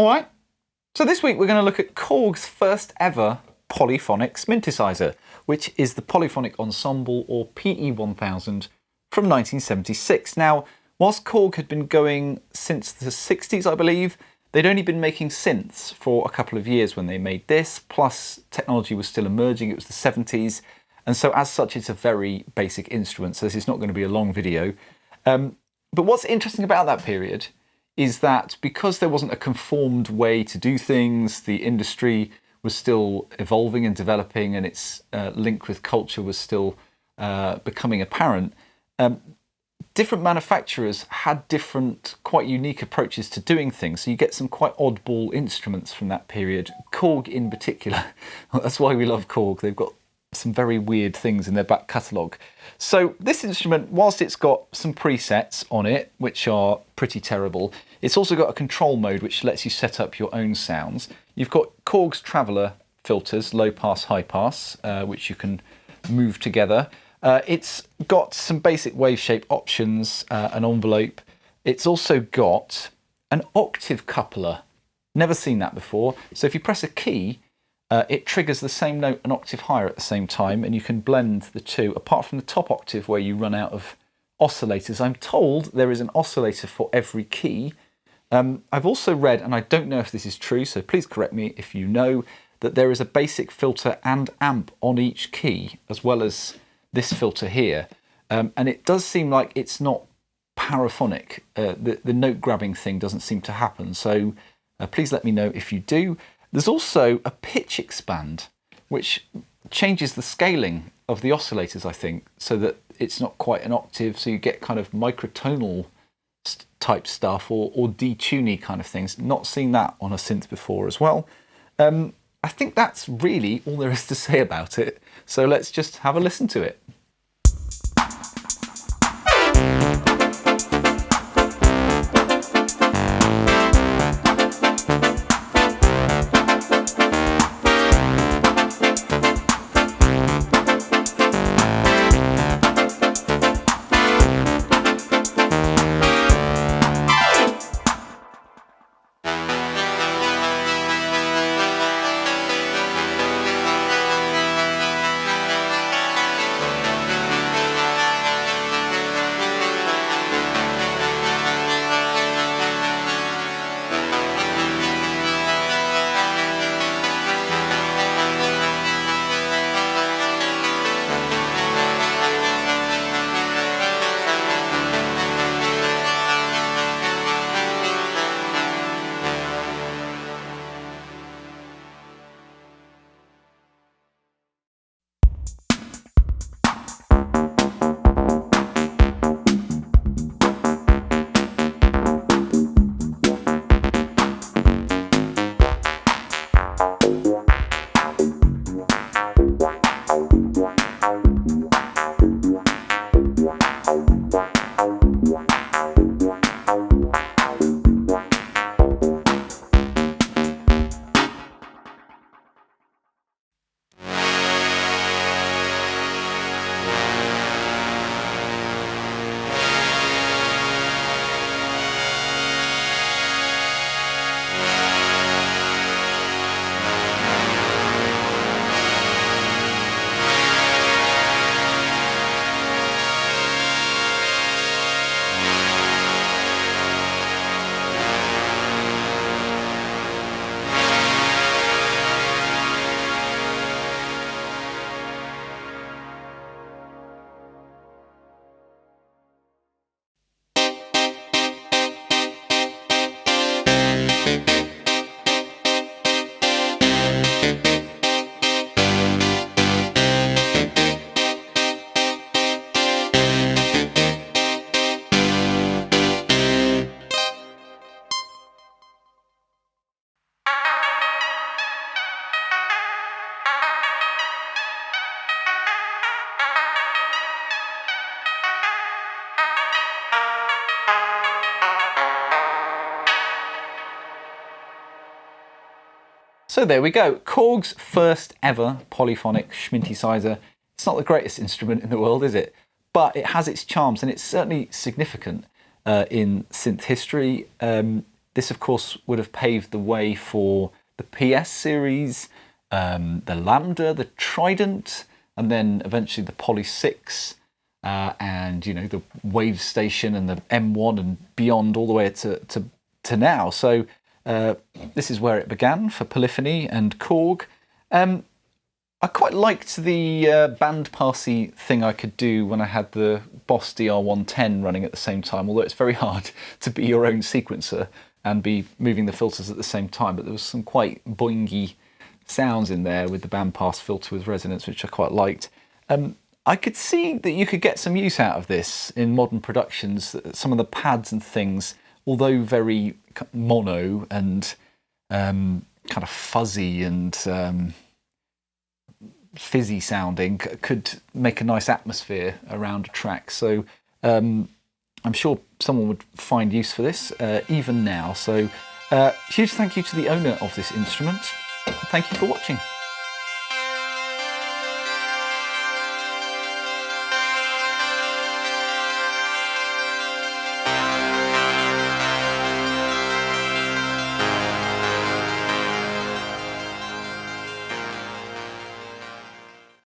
All right, so this week we're going to look at Korg's first ever polyphonic synthesizer, which is the Polyphonic Ensemble, or PE1000, from 1976. Now, whilst Korg had been going since the 60s, I believe, they'd only been making synths for a couple of years when they made this, plus technology was still emerging, it was the 70s, and so as such it's a very basic instrument, so this is not going to be a long video. But what's interesting about that period is that because there wasn't a conformed way to do things, the industry was still evolving and developing, and its link with culture was still becoming apparent. Different manufacturers had different, quite unique approaches to doing things, so you get some quite oddball instruments from that period. Korg in particular, that's why we love Korg. They've got some very weird things in their back catalogue. So this instrument, whilst it's got some presets on it, which are pretty terrible, it's also got a control mode which lets you set up your own sounds. You've got Korg's Traveller filters, low pass, high pass, which you can move together. It's got some basic wave shape options, an envelope. It's also got an octave coupler. Never seen that before. So if you press a key, it triggers the same note an octave higher at the same time, and you can blend the two, apart from the top octave where you run out of oscillators. I'm told there is an oscillator for every key. I've also read, and I don't know if this is true, so please correct me if you know, that there is a basic filter and amp on each key, as well as this filter here. And it does seem like it's not paraphonic. The note grabbing thing doesn't seem to happen, so please let me know if you do. There's also a pitch expand, which changes the scaling of the oscillators, I think, so that it's not quite an octave, so you get kind of microtonal type stuff or detuney kind of things. Not seen that on a synth before as well. I think that's really all there is to say about it, so let's just have a listen to it. So there we go, Korg's first ever polyphonic synthesizer. It's not the greatest instrument in the world, is it? But it has its charms, and it's certainly significant in synth history. This, of course, would have paved the way for the PS series, the Lambda, the Trident, and then eventually the Poly 6, and the Wave Station and the M1 and beyond, all the way to now. So this is where it began for Polyphony and Korg. I quite liked the bandpassy thing I could do when I had the Boss DR110 running at the same time, although it's very hard to be your own sequencer and be moving the filters at the same time. But there was some quite boingy sounds in there with the bandpass filter with resonance, which I quite liked. I could see that you could get some use out of this in modern productions. Some of the pads and things, although very mono and kind of fuzzy and fizzy sounding, could make a nice atmosphere around a track. So I'm sure someone would find use for this even now. So huge thank you to the owner of this instrument. Thank you for watching.